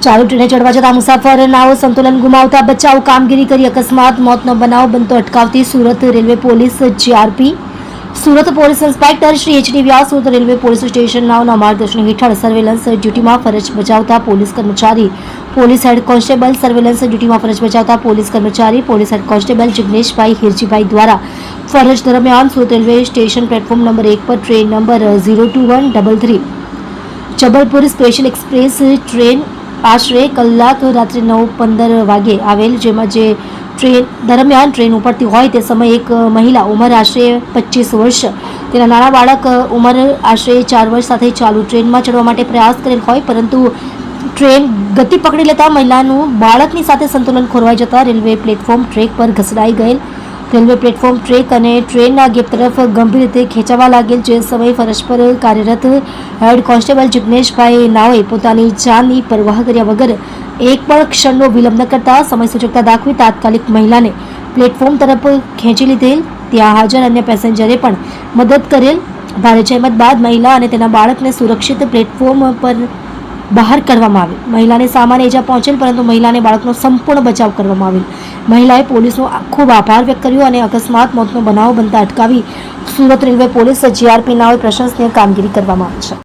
ચાલુ ટ્રેને ચડવા જતા મુસાફરનાઓ સંતુલન ગુમાવતા બચાવ કામગીરી કરી અકસ્માત મોતનો બનાવ બનતો અટકાવતી Surat railway police GRP Surat police inspector Shri HD Vyas Surat railway police સ્ટેશનના માર્ગદર્શન હેઠળ સર્વેલન્સ ડ્યુટીમાં ફરજ બજાવતા પોલીસ કર્મચારી પોલીસ હેડ કોન્સ્ટેબલ સર્વેલન્સ ડ્યુટીમાં ફરજ બજાવતા પોલીસ કર્મચારી પોલીસ હેડ કોન્સ્ટેબલ જિગ્નેશભાઈ હિરજીભાઈ દ્વારા ફરજ દરમિયાન Surat railway station platform number 1 પર train number 02133 Jabalpur special express train આશરે કલાક રાત્રે 9:15 વાગે આવેલ, જેમાં જે ટ્રેન દરમિયાન ટ્રેન ઉપડતી હોય તે સમયે એક મહિલા ઉંમર આશરે 25 વર્ષ તેના નાના બાળક ઉંમર આશરે 4 વર્ષ સાથે ચાલુ ટ્રેનમાં ચડવા માટે પ્રયાસ કરેલ હોય, પરંતુ ટ્રેન ગતિ પકડી લેતા મહિલાનું બાળકની સાથે સંતુલન ખોરવાઈ જતા રેલવે પ્લેટફોર્મ ટ્રેક પર ઘસડાઈ ગયેલ. રેલવે પ્લેટફોર્મ ટ્રેક અને ટ્રેનના ગેપ તરફ ગંભીર રીતે ખેંચાવા લાગેલ. જે સમયે ફરજ પર કાર્યરત હેડ કોન્સ્ટેબલ જિગ્નેશભાઈ નાઓએ પોતાની જાનની પરવાહ કર્યા વગર એક પણ ક્ષણનો વિલંબ ન કરતા સમય સૂચકતા દાખવી તાત્કાલિક મહિલાને પ્લેટફોર્મ તરફ ખેંચી લીધેલ. ત્યાં હાજર અન્ય પેસેન્જરે પણ મદદ કરેલ. ભારે જહેમત બાદ મહિલા અને તેના બાળકને સુરક્ષિત પ્લેટફોર્મ પર બહાર કાઢવામાં આવેલ. મહિલાને સામાન્ય ઇજા પહોંચેલ, પરંતુ મહિલાને બાળકનો સંપૂર્ણ બચાવ કરવામાં આવેલ. મહિલાએ પોલીસનો ખૂબ આભાર વ્યક્ત કર્યો અને અકસ્માત મોતનો બનાવ બનતા અટકાવી સુરત રેલવે પોલીસ જીઆરપી નાઓએ પ્રશંસનીય કામગીરી કરવામાં આવી છે.